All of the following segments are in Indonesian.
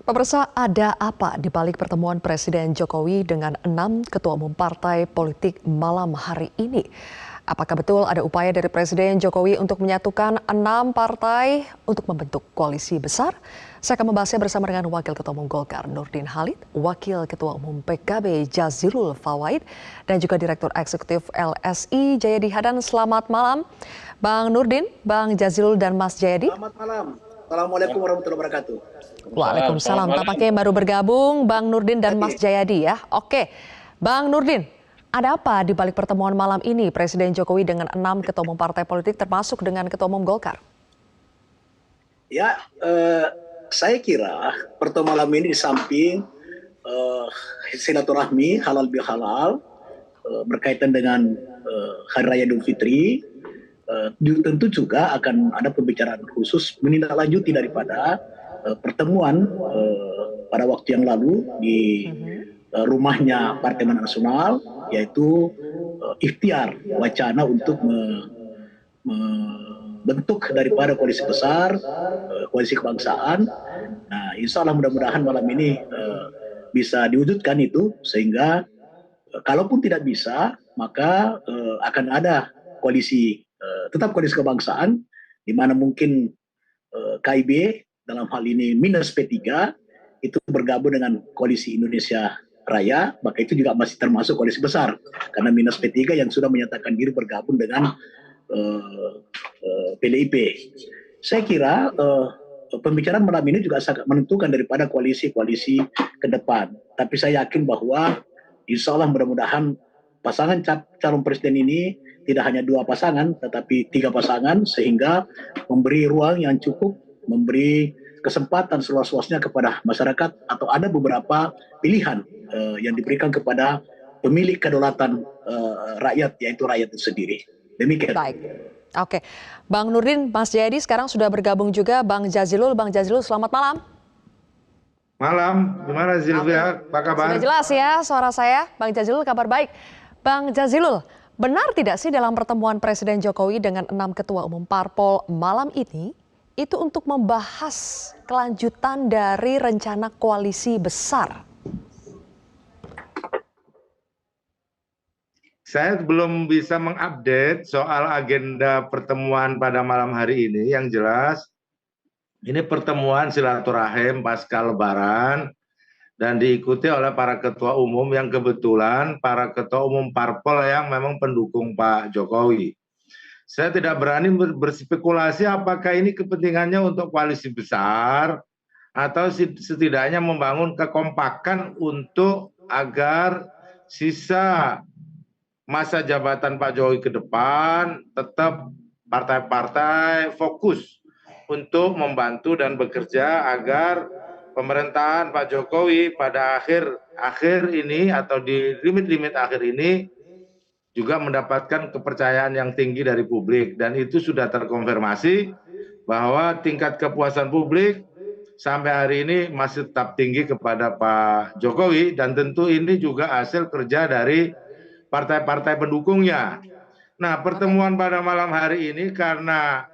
Pemirsa, ada apa di balik pertemuan Presiden Jokowi dengan 6 ketua umum partai politik malam hari ini? Apakah betul ada upaya dari Presiden Jokowi untuk menyatukan 6 partai untuk membentuk koalisi besar? Saya akan membahasnya bersama dengan Wakil Ketua Umum Golkar Nurdin Halid, Wakil Ketua Umum PKB Jazilul Fawait, dan juga Direktur Eksekutif LSI Jayadi Hanan. Selamat malam, Bang Nurdin, Bang Jazilul, dan Mas Jayadi. Selamat malam. Assalamualaikum warahmatullahi wabarakatuh. Waalaikumsalam. Tampaknya baru bergabung Bang Nurdin dan Mas Jayadi ya. Oke, Bang Nurdin, ada apa di balik pertemuan malam ini Presiden Jokowi dengan 6 ketua umum partai politik termasuk dengan Ketua Umum Golkar? Ya, saya kira pertemuan malam ini di samping silaturahmi halal bihalal berkaitan dengan Hari Raya Idul Fitri, tentu juga akan ada pembicaraan khusus menindaklanjuti daripada pertemuan pada waktu yang lalu di rumahnya Partai Amanat Nasional, yaitu ikhtiar wacana untuk membentuk daripada koalisi besar, koalisi kebangsaan. Nah, insya Allah mudah-mudahan malam ini bisa diwujudkan itu, sehingga kalaupun tidak bisa, maka akan ada koalisi, tetap koalisi kebangsaan, di mana mungkin KIB dalam hal ini minus P3 itu bergabung dengan koalisi Indonesia Raya, maka itu juga masih termasuk koalisi besar, karena minus P3 yang sudah menyatakan diri bergabung dengan PDIP. Saya kira pembicaraan malam ini juga sangat menentukan daripada koalisi-koalisi ke depan. Tapi saya yakin bahwa insya Allah mudah-mudahan pasangan calon presiden ini tidak hanya 2 pasangan, tetapi 3 pasangan, sehingga memberi ruang yang cukup, memberi kesempatan seluas-luasnya kepada masyarakat, atau ada beberapa pilihan yang diberikan kepada pemilik kedaulatan rakyat, yaitu rakyat itu sendiri. Demikian. Baik. Oke, Bang Nurdin, Mas Jayadi sekarang sudah bergabung juga Bang Jazilul. Bang Jazilul, selamat malam. Malam, gimana Zilvia? Apa kabar? Sudah jelas ya suara saya, Bang Jazilul, kabar baik. Bang Jazilul, benar tidak sih dalam pertemuan Presiden Jokowi dengan 6 ketua umum parpol malam ini itu untuk membahas kelanjutan dari rencana koalisi besar? Saya belum bisa mengupdate soal agenda pertemuan pada malam hari ini. Yang jelas, ini pertemuan silaturahim pasca Lebaran dan diikuti oleh para ketua umum yang kebetulan para ketua umum parpol yang memang pendukung Pak Jokowi. Saya tidak berani berspekulasi apakah ini kepentingannya untuk koalisi besar atau setidaknya membangun kekompakan untuk agar sisa masa jabatan Pak Jokowi ke depan tetap partai-partai fokus untuk membantu dan bekerja agar pemerintahan Pak Jokowi pada akhir ini atau di limit-limit akhir ini juga mendapatkan kepercayaan yang tinggi dari publik, dan itu sudah terkonfirmasi bahwa tingkat kepuasan publik sampai hari ini masih tetap tinggi kepada Pak Jokowi, dan tentu ini juga hasil kerja dari partai-partai pendukungnya. Nah, pertemuan pada malam hari ini karena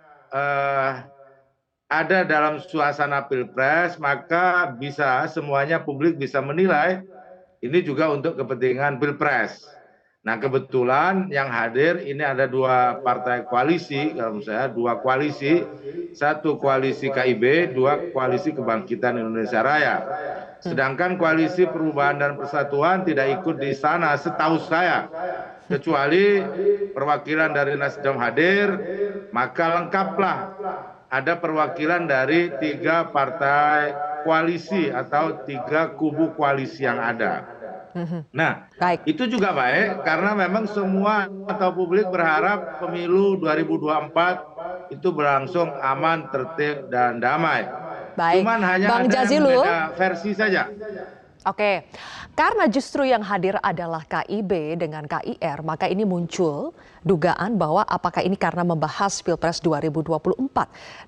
ada dalam suasana Pilpres, maka bisa semuanya publik bisa menilai ini juga untuk kepentingan Pilpres. Nah, kebetulan yang hadir ini ada 2 partai koalisi, kalau menurut saya 2 koalisi, 1 koalisi KIB, 2 koalisi Kebangkitan Indonesia Raya. Sedangkan koalisi Perubahan dan Persatuan tidak ikut di sana setahu saya, kecuali perwakilan dari Nasdem hadir, maka lengkaplah ada perwakilan dari 3 partai koalisi atau 3 kubu koalisi yang ada. Nah, itu juga baik karena memang semua atau publik berharap pemilu 2024 itu berlangsung aman, tertib, dan damai. Baik, cuman hanya Bang ada Jazilul, yang beda versi saja. Oke, karena justru yang hadir adalah KIB dengan KIR, maka ini muncul dugaan bahwa apakah ini karena membahas Pilpres 2024.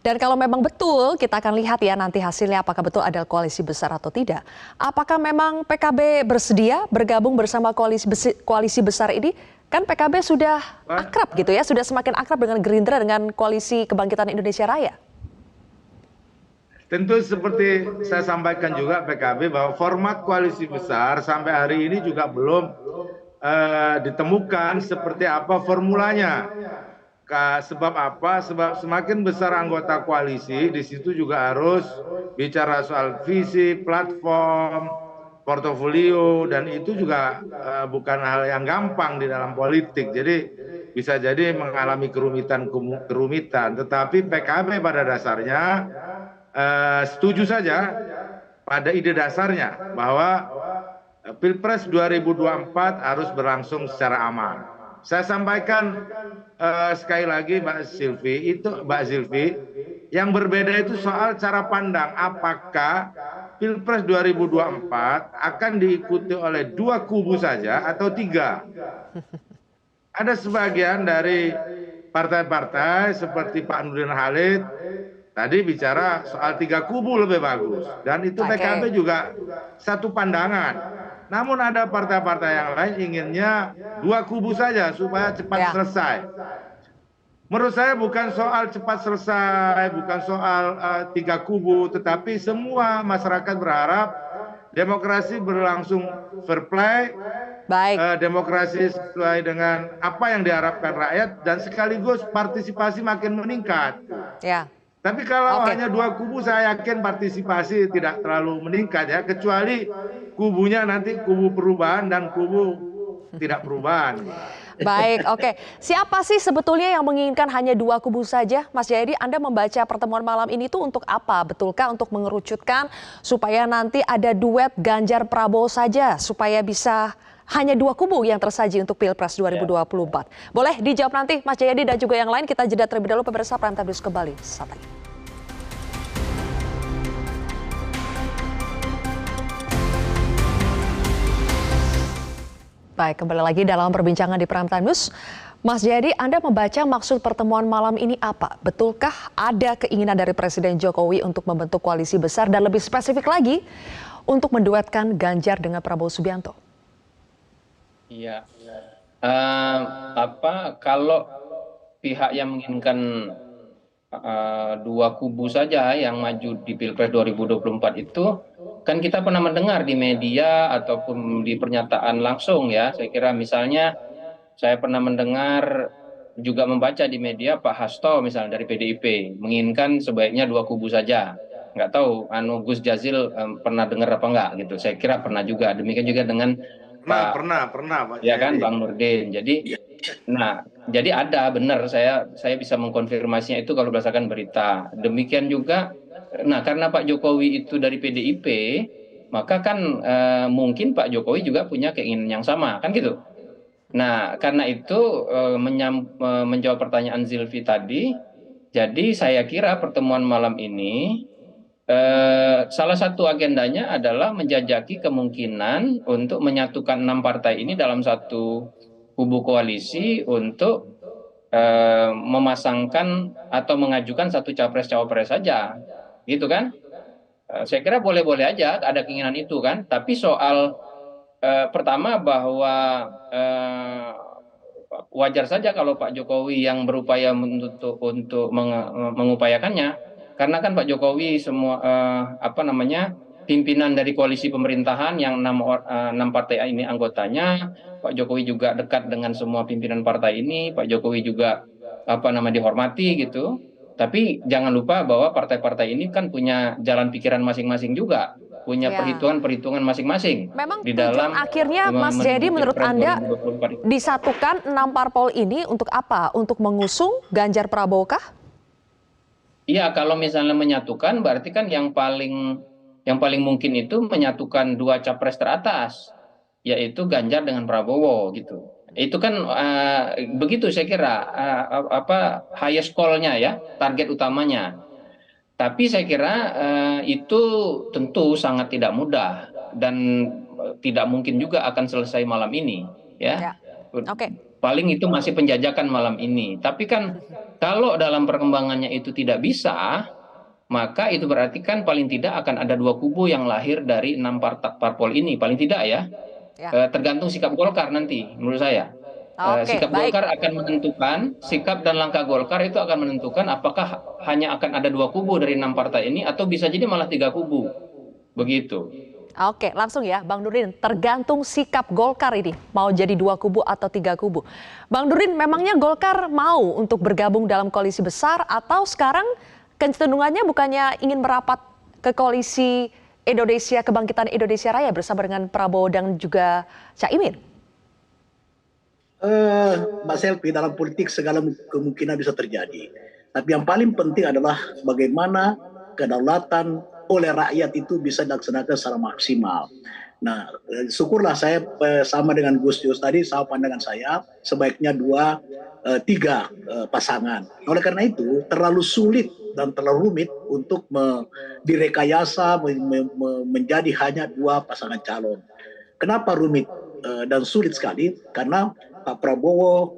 Dan kalau memang betul, kita akan lihat ya nanti hasilnya apakah betul ada koalisi besar atau tidak. Apakah memang PKB bersedia bergabung bersama koalisi besar ini? Kan PKB sudah akrab gitu ya, sudah semakin akrab dengan Gerindra dengan koalisi Kebangkitan Indonesia Raya. Tentu seperti saya sampaikan juga PKB bahwa format koalisi besar sampai hari ini juga belum ditemukan seperti apa formulanya. Sebab apa? Sebab semakin besar anggota koalisi, di situ juga harus bicara soal visi, platform, portofolio, dan itu juga bukan hal yang gampang di dalam politik. Jadi bisa jadi mengalami kerumitan. Tetapi PKB pada dasarnya setuju saja pada ide dasarnya bahwa Pilpres 2024 harus berlangsung secara aman. Saya sampaikan sekali lagi Mbak Zilvi, yang berbeda itu soal cara pandang. Apakah Pilpres 2024 akan diikuti oleh 2 kubu saja atau 3? Ada sebagian dari partai-partai seperti Pak Nurdin Halid tadi bicara soal 3 kubu lebih bagus, dan itu PKB juga satu pandangan. Namun ada partai-partai yang lain inginnya 2 kubu saja supaya cepat selesai. Menurut saya bukan soal cepat selesai, bukan soal 3 kubu, tetapi semua masyarakat berharap demokrasi berlangsung fair play, demokrasi sesuai dengan apa yang diharapkan rakyat, dan sekaligus partisipasi makin meningkat. Ya. Tapi kalau hanya 2 kubu, saya yakin partisipasi tidak terlalu meningkat ya, kecuali kubunya nanti kubu perubahan dan kubu tidak perubahan. Baik, oke. Siapa sih sebetulnya yang menginginkan hanya 2 kubu saja? Mas Jayadi, Anda membaca pertemuan malam ini tuh untuk apa? Betulkah untuk mengerucutkan supaya nanti ada duet Ganjar Prabowo saja, supaya bisa hanya 2 kubu yang tersaji untuk Pilpres 2024. Boleh dijawab nanti Mas Jayadi dan juga yang lain. Kita jeda terlebih dahulu, pemirsa. Prime Time News kembali saat lagi. Baik, kembali lagi dalam perbincangan di Prime Time News. Mas Jayadi, Anda membaca maksud pertemuan malam ini apa? Betulkah ada keinginan dari Presiden Jokowi untuk membentuk koalisi besar dan lebih spesifik lagi untuk menduetkan Ganjar dengan Prabowo Subianto? Iya, kalau pihak yang menginginkan 2 kubu saja yang maju di Pilpres 2024 itu, kan kita pernah mendengar di media ataupun di pernyataan langsung ya. Saya kira misalnya saya pernah mendengar juga membaca di media Pak Hasto misalnya dari PDIP menginginkan sebaiknya 2 kubu saja. Nggak tahu Gus Jazil pernah dengar apa enggak gitu. Saya kira pernah juga. Demikian juga dengan pernah Pak. Ya kan, Bang Nurdin. Jadi ada benar, saya bisa mengkonfirmasinya itu kalau berdasarkan berita. Demikian juga, karena Pak Jokowi itu dari PDIP, maka kan mungkin Pak Jokowi juga punya keinginan yang sama, kan gitu. Nah, karena itu menjawab pertanyaan Zilvi tadi, jadi saya kira pertemuan malam ini salah satu agendanya adalah menjajaki kemungkinan untuk menyatukan 6 partai ini dalam satu kubu koalisi untuk memasangkan atau mengajukan satu capres-cawapres saja, gitu kan? Saya kira boleh-boleh aja ada keinginan itu kan. Tapi soal pertama bahwa wajar saja kalau Pak Jokowi yang berupaya untuk mengupayakannya. Karena kan Pak Jokowi semua pimpinan dari koalisi pemerintahan yang 6 partai ini anggotanya, Pak Jokowi juga dekat dengan semua pimpinan partai ini, Pak Jokowi juga dihormati gitu. Tapi jangan lupa bahwa partai-partai ini kan punya jalan pikiran masing-masing juga, punya perhitungan-perhitungan masing-masing. Memang di tujuan dalam akhirnya Mas Jayadi menurut Anda disatukan 6 parpol ini untuk apa? Untuk mengusung Ganjar Prabowo kah? Iya, kalau misalnya menyatukan berarti kan yang paling mungkin itu menyatukan 2 capres teratas, yaitu Ganjar dengan Prabowo gitu. Itu kan begitu saya kira highest call-nya ya, target utamanya. Tapi saya kira itu tentu sangat tidak mudah dan tidak mungkin juga akan selesai malam ini ya. Paling itu masih penjajakan malam ini. Tapi kan kalau dalam perkembangannya itu tidak bisa, maka itu berarti kan paling tidak akan ada 2 kubu yang lahir dari 6 parpol ini, paling tidak ya. Tergantung sikap Golkar nanti menurut saya. Oke, Sikap baik. Golkar akan menentukan, sikap dan langkah Golkar itu akan menentukan apakah hanya akan ada dua kubu dari 6 partai ini atau bisa jadi malah 3 kubu. Begitu. Oke, langsung ya, Bang Nurdin. Tergantung sikap Golkar ini, mau jadi 2 kubu atau 3 kubu. Bang Nurdin, memangnya Golkar mau untuk bergabung dalam koalisi besar atau sekarang kecenderungannya bukannya ingin merapat ke koalisi Indonesia Kebangkitan Indonesia Raya bersama dengan Prabowo dan juga Caimin? Mbak Selvi, dalam politik segala kemungkinan bisa terjadi. Tapi yang paling penting adalah bagaimana kedaulatan oleh rakyat itu bisa dilaksanakan secara maksimal. Nah, syukurlah saya sama dengan Gus Yus tadi, sama pandangan saya, sebaiknya 2, 3 pasangan. Oleh karena itu, terlalu sulit dan terlalu rumit untuk direkayasa menjadi hanya 2 pasangan calon. Kenapa rumit dan sulit sekali? Karena Pak Prabowo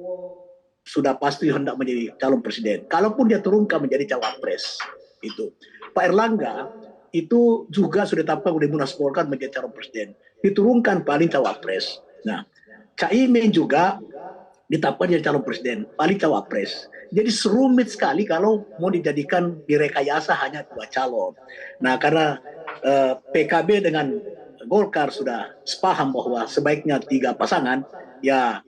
sudah pasti hendak menjadi calon presiden. Kalaupun dia turunkan menjadi cawapres, itu. Pak Erlangga itu juga sudah ditetapkan oleh Munas Golkar menjadi calon presiden. Diturunkan paling cawapres. Nah, Caimin juga ditetapkan jadi calon presiden, paling cawapres. Jadi serumit sekali kalau mau dijadikan direkayasa hanya 2 calon. Nah, karena PKB dengan Golkar sudah sepaham bahwa sebaiknya 3 pasangan, ya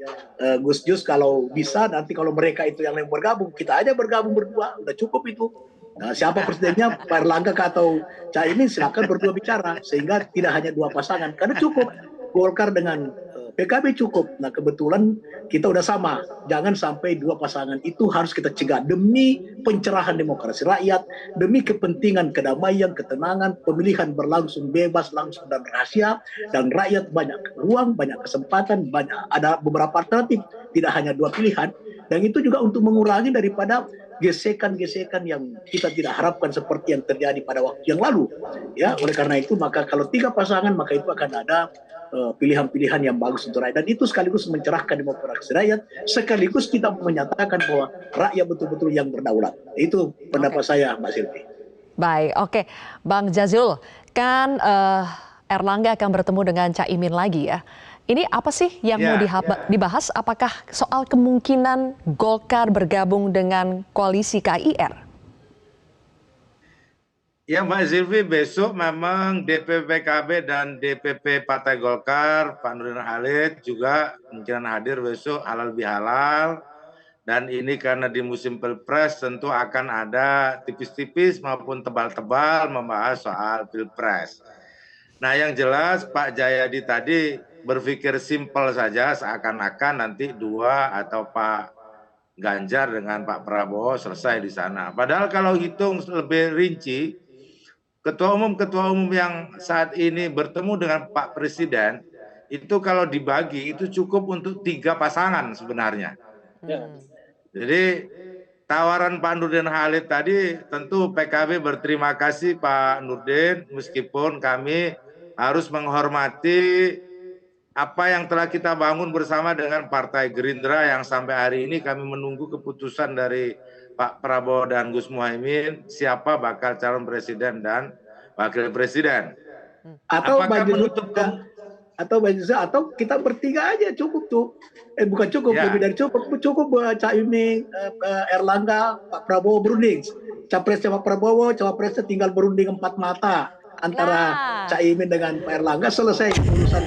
Gus Jus kalau bisa nanti kalau mereka itu yang bergabung, kita aja bergabung berdua, udah cukup itu. Nah, siapa presidennya, Pak Erlangga atau Caimin, silakan berdua bicara sehingga tidak hanya 2 pasangan, karena cukup Golkar dengan PKB cukup. Nah, kebetulan kita udah sama, jangan sampai 2 pasangan itu harus kita cegah demi pencerahan demokrasi rakyat, demi kepentingan kedamaian, ketenangan, pemilihan berlangsung bebas, langsung dan rahasia, dan rakyat banyak ruang, banyak kesempatan, ada beberapa alternatif, tidak hanya 2 pilihan, dan itu juga untuk mengurangi daripada gesekan-gesekan yang kita tidak harapkan seperti yang terjadi pada waktu yang lalu. Ya, oleh karena itu maka kalau 3 pasangan maka itu akan ada pilihan-pilihan yang bagus untuk rakyat, dan itu sekaligus mencerahkan demokrasi rakyat, sekaligus kita menyatakan bahwa rakyat betul-betul yang berdaulat. Itu pendapat saya, Mbak Silvi. Baik, oke. Bang Jazilul, kan Erlangga akan bertemu dengan Caimin lagi ya. Ini apa sih yang mau dibahas? Apakah soal kemungkinan Golkar bergabung dengan koalisi KIR? Ya Mbak Silvi, besok memang DPP PKB dan DPP Partai Golkar, Pak Nurdin Halid juga kemungkinan hadir besok halal bihalal. Dan ini karena di musim Pilpres tentu akan ada tipis-tipis maupun tebal-tebal membahas soal Pilpres. Nah yang jelas Pak Jayadi tadi berpikir simpel saja seakan-akan nanti 2 atau Pak Ganjar dengan Pak Prabowo selesai di sana. Padahal kalau hitung lebih rinci, ketua umum yang saat ini bertemu dengan Pak Presiden, itu kalau dibagi itu cukup untuk 3 pasangan sebenarnya. Jadi tawaran Pak Nurdin Halid tadi tentu PKB berterima kasih Pak Nurdin, meskipun kami harus menghormati apa yang telah kita bangun bersama dengan Partai Gerindra yang sampai hari ini kami menunggu keputusan dari Pak Prabowo dan Gus Muhaimin siapa bakal calon presiden dan wakil presiden. Atau atau kita bertiga aja cukup tuh. Bukan cukup, lebih dari cukup Caimin, Erlangga, Pak Prabowo berunding. Capresnya Pak Prabowo, cawapresnya tinggal berunding 4 mata antara Caimin dengan Pak Erlangga, selesai urusan.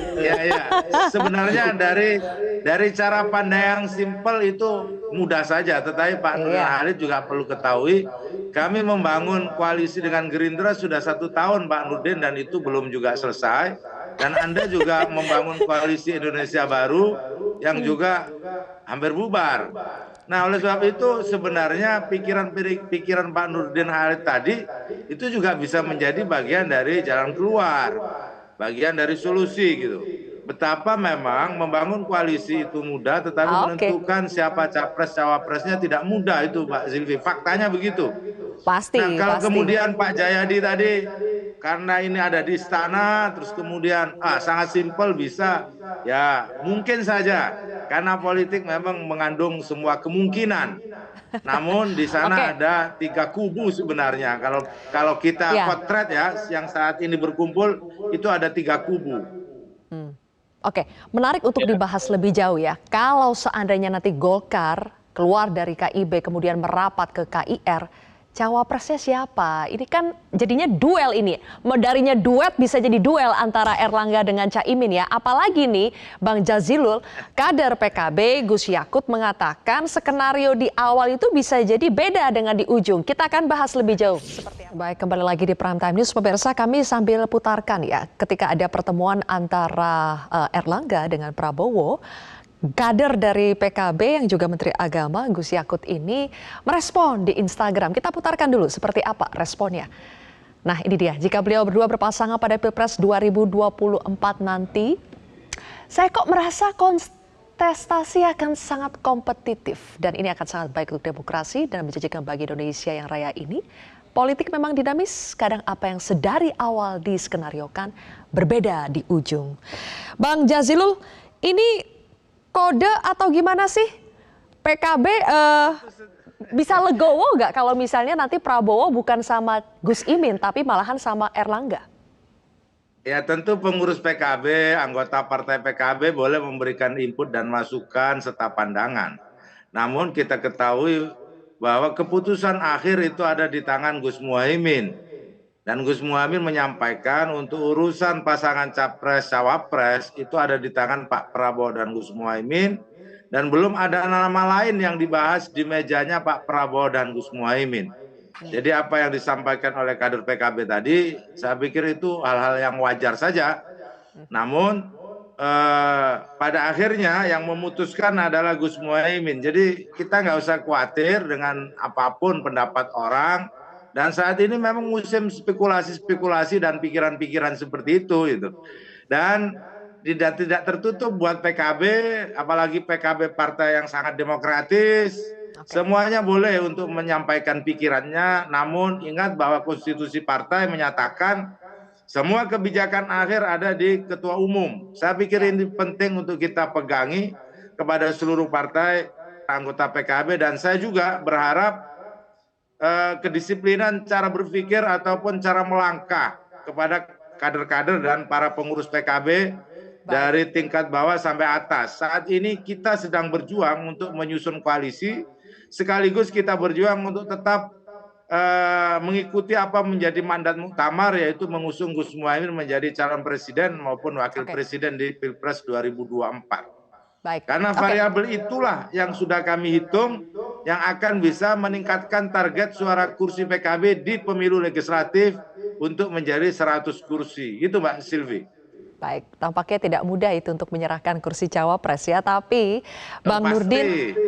Sebenarnya dari cara pandang yang simpel itu mudah saja, tetapi Pak Nurdin Halid juga perlu ketahui kami membangun koalisi dengan Gerindra sudah 1 tahun Pak Nurdin, dan itu belum juga selesai. Dan Anda juga membangun koalisi Indonesia Baru yang juga hampir bubar. Nah oleh sebab itu sebenarnya pikiran Pak Nurdin Halid tadi itu juga bisa menjadi bagian dari jalan keluar, bagian dari solusi gitu. Betapa memang membangun koalisi itu mudah, tetapi menentukan siapa capres cawapresnya tidak mudah itu Mbak Silvi. Faktanya begitu. Pasti. Nah kalau kemudian Pak Jayadi tadi karena ini ada di istana, terus kemudian sangat simpel bisa, ya mungkin saja karena politik memang mengandung semua kemungkinan. Namun di sana ada 3 kubu sebenarnya. Kalau kita potret ya, yang saat ini berkumpul itu ada 3 kubu. Oke, menarik untuk dibahas lebih jauh ya. Kalau seandainya nanti Golkar keluar dari KIB kemudian merapat ke KIR, cawapresnya siapa? Ini kan jadinya duel ini. Darinya duet bisa jadi duel antara Erlangga dengan Caimin ya. Apalagi nih Bang Jazilul, kader PKB Gus Yakut mengatakan skenario di awal itu bisa jadi beda dengan di ujung. Kita akan bahas lebih jauh. Baik, kembali lagi di Prime Time News. Pemirsa, kami sambil putarkan ya ketika ada pertemuan antara Erlangga dengan Prabowo. Kader dari PKB yang juga Menteri Agama Gus Yakut ini merespon di Instagram. Kita putarkan dulu seperti apa responnya. Nah ini dia, jika beliau berdua berpasangan pada Pilpres 2024 nanti, saya kok merasa kontestasi akan sangat kompetitif. Dan ini akan sangat baik untuk demokrasi dan menjanjikan bagi Indonesia yang raya ini. Politik memang dinamis, kadang apa yang sedari awal diskenariokan berbeda di ujung. Bang Jazilul, ini kode atau gimana sih PKB bisa legowo nggak kalau misalnya nanti Prabowo bukan sama Gus Imin tapi malahan sama Erlangga? Ya tentu pengurus PKB, anggota partai PKB boleh memberikan input dan masukan serta pandangan. Namun kita ketahui bahwa keputusan akhir itu ada di tangan Gus Muhaimin. Dan Gus Muhaimin menyampaikan untuk urusan pasangan capres-cawapres itu ada di tangan Pak Prabowo dan Gus Muhaimin. Dan belum ada nama lain yang dibahas di mejanya Pak Prabowo dan Gus Muhaimin. Jadi apa yang disampaikan oleh kader PKB tadi, saya pikir itu hal-hal yang wajar saja. Namun pada akhirnya yang memutuskan adalah Gus Muhaimin. Jadi kita nggak usah khawatir dengan apapun pendapat orang. Dan saat ini memang musim spekulasi-spekulasi dan pikiran-pikiran seperti itu gitu. Dan tidak tertutup buat PKB, apalagi PKB partai yang sangat demokratis. Semuanya boleh untuk menyampaikan pikirannya, namun ingat bahwa konstitusi partai menyatakan semua kebijakan akhir ada di ketua umum. Saya pikir ini penting untuk kita pegangi kepada seluruh partai anggota PKB, dan saya juga berharap kedisiplinan cara berpikir ataupun cara melangkah kepada kader-kader dan para pengurus PKB dari tingkat bawah sampai atas. Saat ini kita sedang berjuang untuk menyusun koalisi, sekaligus kita berjuang untuk tetap mengikuti apa menjadi mandat muktamar, yaitu mengusung Gus Muhaimin menjadi calon presiden maupun wakil presiden di Pilpres 2024. Baik. Karena variabel itulah yang sudah kami hitung yang akan bisa meningkatkan target suara kursi PKB di pemilu legislatif untuk menjadi 100 kursi. Itu Mbak Silvi. Baik, tampaknya tidak mudah itu untuk menyerahkan kursi cawapres ya, tapi Bang Nurdin.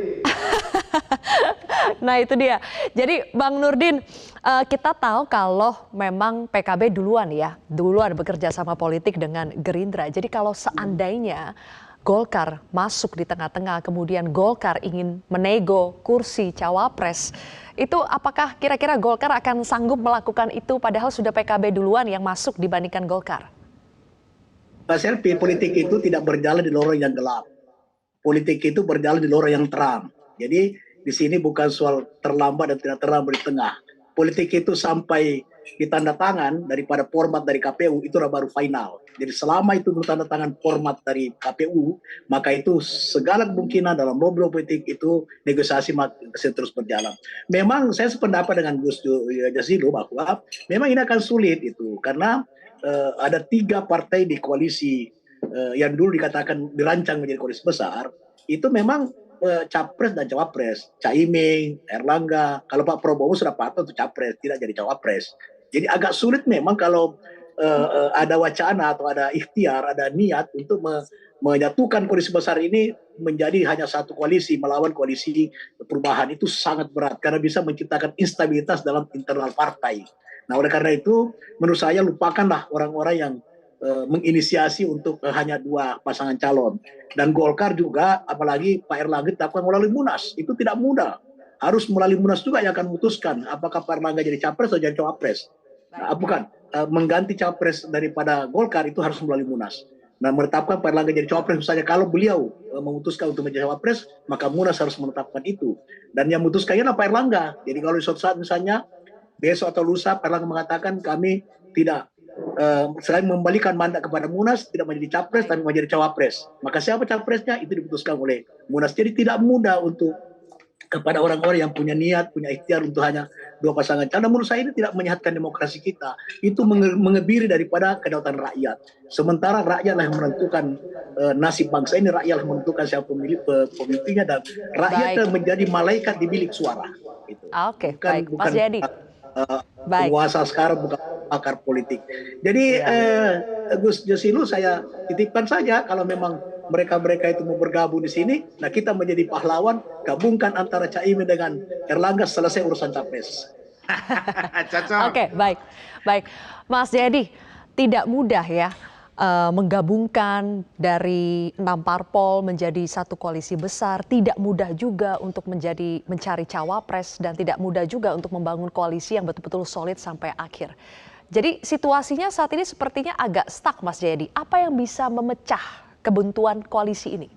Nah itu dia. Jadi Bang Nurdin, kita tahu kalau memang PKB duluan bekerja sama politik dengan Gerindra. Jadi kalau seandainya Golkar masuk di tengah-tengah, kemudian Golkar ingin menego kursi cawapres, itu apakah kira-kira Golkar akan sanggup melakukan itu padahal sudah PKB duluan yang masuk dibandingkan Golkar? Pak Selvi, politik itu tidak berjalan di lorong yang gelap. Politik itu berjalan di lorong yang terang. Jadi di sini bukan soal terlambat dan tidak terlambat di tengah. Politik itu sampai ditanda tangan daripada format dari KPU itu baru final. Jadi selama itu bertanda tangan format dari KPU, maka itu segala kemungkinan dalam lobby politik itu negosiasi masih terus berjalan. Memang saya sependapat dengan Gus Jazilul bahwa memang ini akan sulit itu karena ada 3 partai di koalisi yang dulu dikatakan dirancang menjadi koalisi besar, itu memang capres dan cawapres, Caimin, Erlangga. Kalau Pak Prabowo sudah patut untuk capres, tidak jadi cawapres. Jadi agak sulit memang kalau ada wacana atau ada ikhtiar, ada niat untuk menyatukan koalisi besar ini menjadi hanya satu koalisi melawan koalisi perubahan, itu sangat berat karena bisa menciptakan instabilitas dalam internal partai. Nah oleh karena itu menurut saya lupakanlah orang-orang yang menginisiasi untuk hanya 2 pasangan calon. Dan Golkar juga, apalagi Pak Erlangga ditetapkan melalui Munas, itu tidak mudah. Harus melalui Munas juga yang akan memutuskan apakah Pak Erlangga jadi capres atau jadi cawapres. Mengganti capres daripada Golkar itu harus melalui Munas. Nah menetapkan Pak Erlangga jadi cawapres, misalnya kalau beliau memutuskan untuk menjadi cawapres, maka Munas harus menetapkan itu. Dan yang memutuskannya adalah Pak Erlangga. Jadi kalau di suatu saat misalnya besok atau lusa Pak Erlangga mengatakan kami tidak selain membalikan mandat kepada Munas, tidak menjadi capres tapi menjadi cawapres. Maka siapa capresnya itu diputuskan oleh Munas. Jadi tidak mudah untuk kepada orang-orang yang punya niat, punya ikhtiar untuk hanya dua pasangan calon. Menurut saya ini tidak menyehatkan demokrasi kita. Itu mengebiri daripada kedaulatan rakyat. Sementara rakyatlah yang menentukan nasib bangsa ini, rakyat yang menentukan siapa pemimpinnya, dan rakyat menjadi malaikat di bilik suara. Gitu. Oke, baik. Mas Jayadi. Penguasa sekarang bukan pakar politik. Jadi Gus Jasilu saya titipkan saja kalau memang mereka-mereka itu mau bergabung di sini, nah kita menjadi pahlawan, gabungkan antara Caimin dengan Erlangga, selesai urusan capres. Oke, baik. Mas Jayadi, tidak mudah ya menggabungkan dari 6 parpol menjadi satu koalisi besar, tidak mudah juga untuk mencari cawapres, dan tidak mudah juga untuk membangun koalisi yang betul-betul solid sampai akhir. Jadi situasinya saat ini sepertinya agak stuck, Mas Jayadi. Apa yang bisa memecah kebuntuan koalisi ini?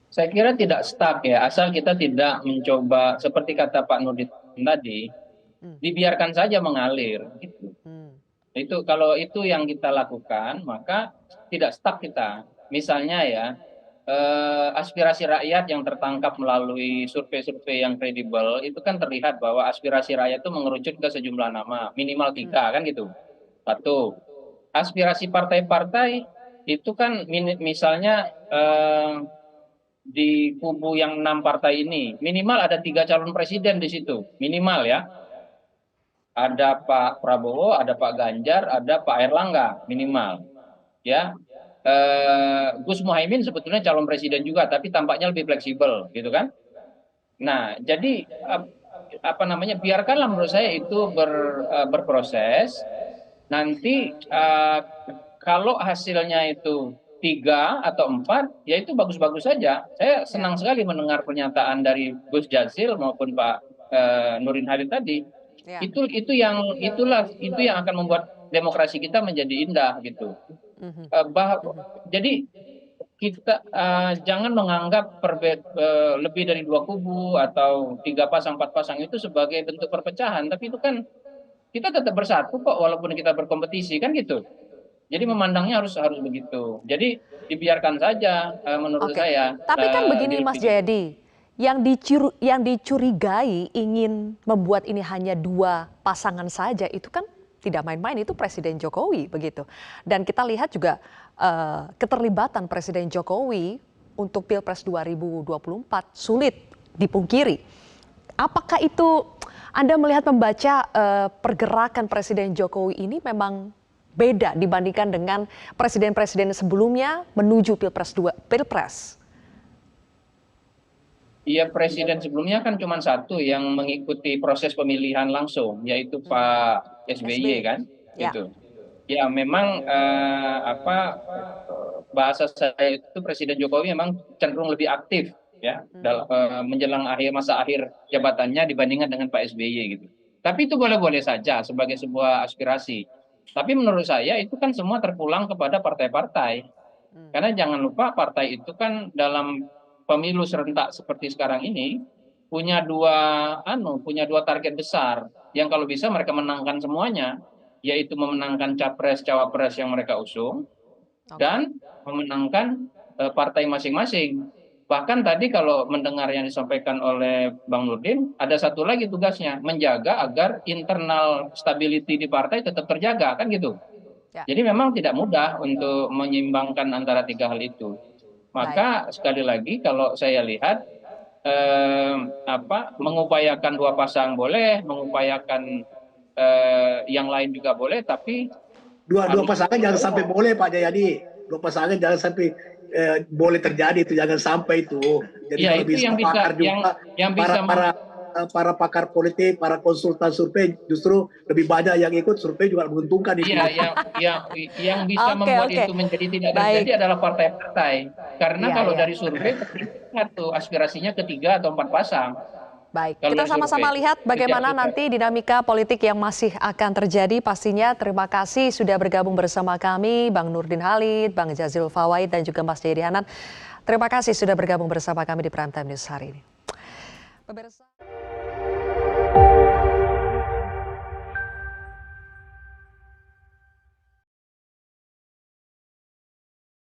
Saya kira tidak stuck ya, asal kita tidak mencoba seperti kata Pak Nurdin tadi, dibiarkan saja mengalir gitu. Itu kalau itu yang kita lakukan, maka tidak stuck kita. Misalnya ya, aspirasi rakyat yang tertangkap melalui survei-survei yang kredibel itu kan terlihat bahwa aspirasi rakyat itu mengerucut ke sejumlah nama, minimal 3 kan gitu. Satu, aspirasi partai-partai itu kan misalnya di kubu yang 6 partai ini minimal ada 3 calon presiden di situ, minimal ya. Ada Pak Prabowo, ada Pak Ganjar, ada Pak Erlangga, minimal ya. Gus Muhaimin sebetulnya calon presiden juga, tapi tampaknya lebih fleksibel gitu kan. Nah, jadi apa namanya, biarkanlah menurut saya itu berproses. Nanti kalau hasilnya itu 3 atau 4, ya itu bagus-bagus saja. Saya senang sekali mendengar pernyataan dari Gus Jazil maupun Pak Nurdin Halid tadi. Ya. Itu yang akan membuat demokrasi kita menjadi indah gitu. Jadi kita jangan menganggap lebih dari 2 kubu atau 3 pasang 4 pasang itu sebagai bentuk perpecahan, tapi itu kan kita tetap bersatu kok walaupun kita berkompetisi kan gitu. Jadi memandangnya harus begitu. Jadi dibiarkan saja menurut saya. Tapi kan begini Mas Jayadi, yang dicurigai ingin membuat ini hanya 2 pasangan saja itu kan tidak main-main, itu Presiden Jokowi begitu. Dan kita lihat juga keterlibatan Presiden Jokowi untuk Pilpres 2024 sulit dipungkiri. Apakah itu Anda membaca pergerakan Presiden Jokowi ini memang beda dibandingkan dengan presiden-presiden sebelumnya menuju Pilpres? Iya, presiden sebelumnya kan cuma 1 yang mengikuti proses pemilihan langsung, yaitu Pak SBY kan, gitu. Ya memang bahasa saya itu Presiden Jokowi memang cenderung lebih aktif ya dalam menjelang masa akhir jabatannya dibandingkan dengan Pak SBY gitu. Tapi itu boleh-boleh saja sebagai sebuah aspirasi. Tapi menurut saya itu kan semua terpulang kepada partai-partai. Karena jangan lupa partai itu kan dalam pemilu serentak seperti sekarang ini punya dua target besar yang kalau bisa mereka menangkan semuanya, yaitu memenangkan capres cawapres yang mereka usung dan memenangkan partai masing-masing. Bahkan tadi kalau mendengar yang disampaikan oleh Bang Nurdin, ada satu lagi tugasnya, menjaga agar internal stability di partai tetap terjaga kan gitu. Jadi memang tidak mudah untuk menyeimbangkan antara 3 hal itu. Maka sekali lagi kalau saya lihat mengupayakan 2 pasang boleh, mengupayakan yang lain juga boleh, tapi dua pasangan jangan sampai boleh Pak Jayadi. 2 pasangan jangan sampai boleh terjadi, itu jangan sampai itu. Jadi ya, kalau itu bisa pakar juga, para pakar politik, para konsultan survei justru lebih banyak yang ikut survei juga menguntungkan itu. Iya, yang bisa membuat itu menjadi tidak terjadi adalah partai-partai. Karena kalau dari survei tuh aspirasinya ke 3 atau 4 pasang. Baik, kita sama-sama lihat bagaimana nanti dinamika politik yang masih akan terjadi pastinya. Terima kasih sudah bergabung bersama kami, Bang Nurdin Halid, Bang Jazil Fawait, dan juga Mas Jayadi Hanan. Terima kasih sudah bergabung bersama kami di Prime Time News hari ini.